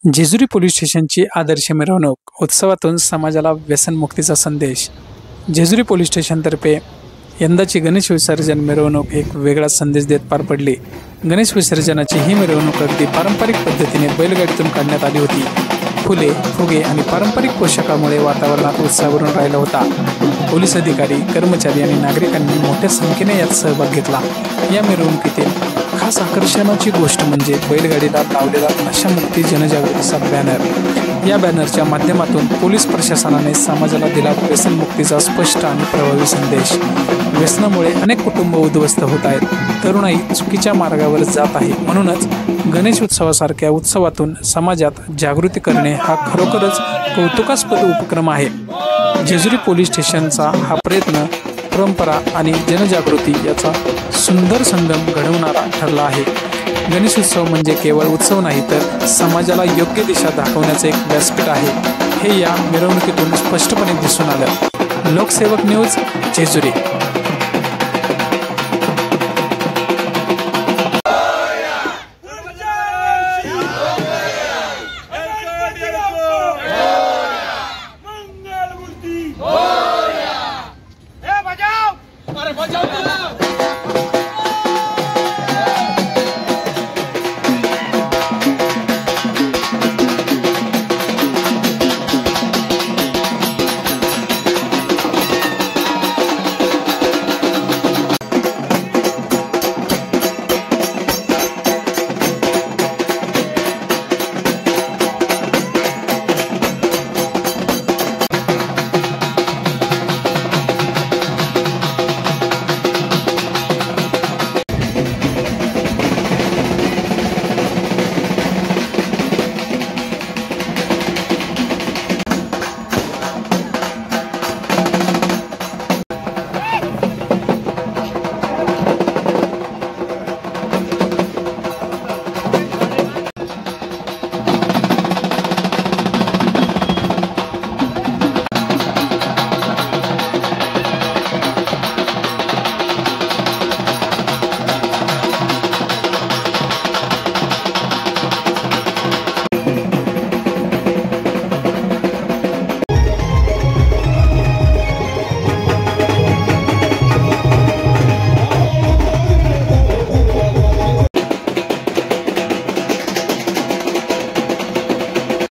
Jejuri police स्टेशनची आदर्श मिरवणूक, उत्सवातून समाजाला व्यसनमुक्तीचा संदेश। जेजुरी पोलीस स्टेशनतर्फे यंदाची गणेश विसर्जन मिरवणूक एक वेगळा संदेश देत पार पडली। गणेश विसर्जनाची ही मिरवणूक अगदी पारंपरिक पद्धतीने बैलगाडीतून काढण्यात आली होती। फुले, फुगे आणि पारंपरिक पोशाखामुळे वातावरणात उत्साह भरून राहिला होता। पोलीस अधिकारी, कर्मचारी आणि नागरिकांनी मोठ्या संख्येने यात सहभाग घेतला। या मिरवणुकीतील खास आकर्षणाची गोष्ट म्हणजे बैलगाडीला लावलेला नशामुक्ती जनजागृतीचा बॅनर। या बॅनरच्या माध्यमातून पोलीस प्रशासनाने समाजाला दिला व्यसनमुक्तीचा स्पष्ट आणि प्रभावी संदेश। व्यसनामुळे अनेक कुटुंब उद्ध्वस्त होत आहेत, तरुणाई चुकीच्या मार्गावर जात आहे। म्हणूनच गणेश उत्सवासारख्या उत्सवातून समाजात जागृती करणे हा खरोखरच कौतुकास्पद उपक्रम आहे। जेजुरी पोलीस स्टेशनचा हा प्रयत्न परंपरा आणि जनजागृती याचा सुंदर संगम घडवणारा ठरला आहे। गणेश उत्सव म्हणजे केवळ उत्सव नाही, तर समाजाला योग्य दिशा दाखवण्याचे एक व्यासपीठ आहे, हे या मिरवणुकीतून स्पष्टपणे दिसून आलं। लोकसेवक न्यूज, जेजुरी।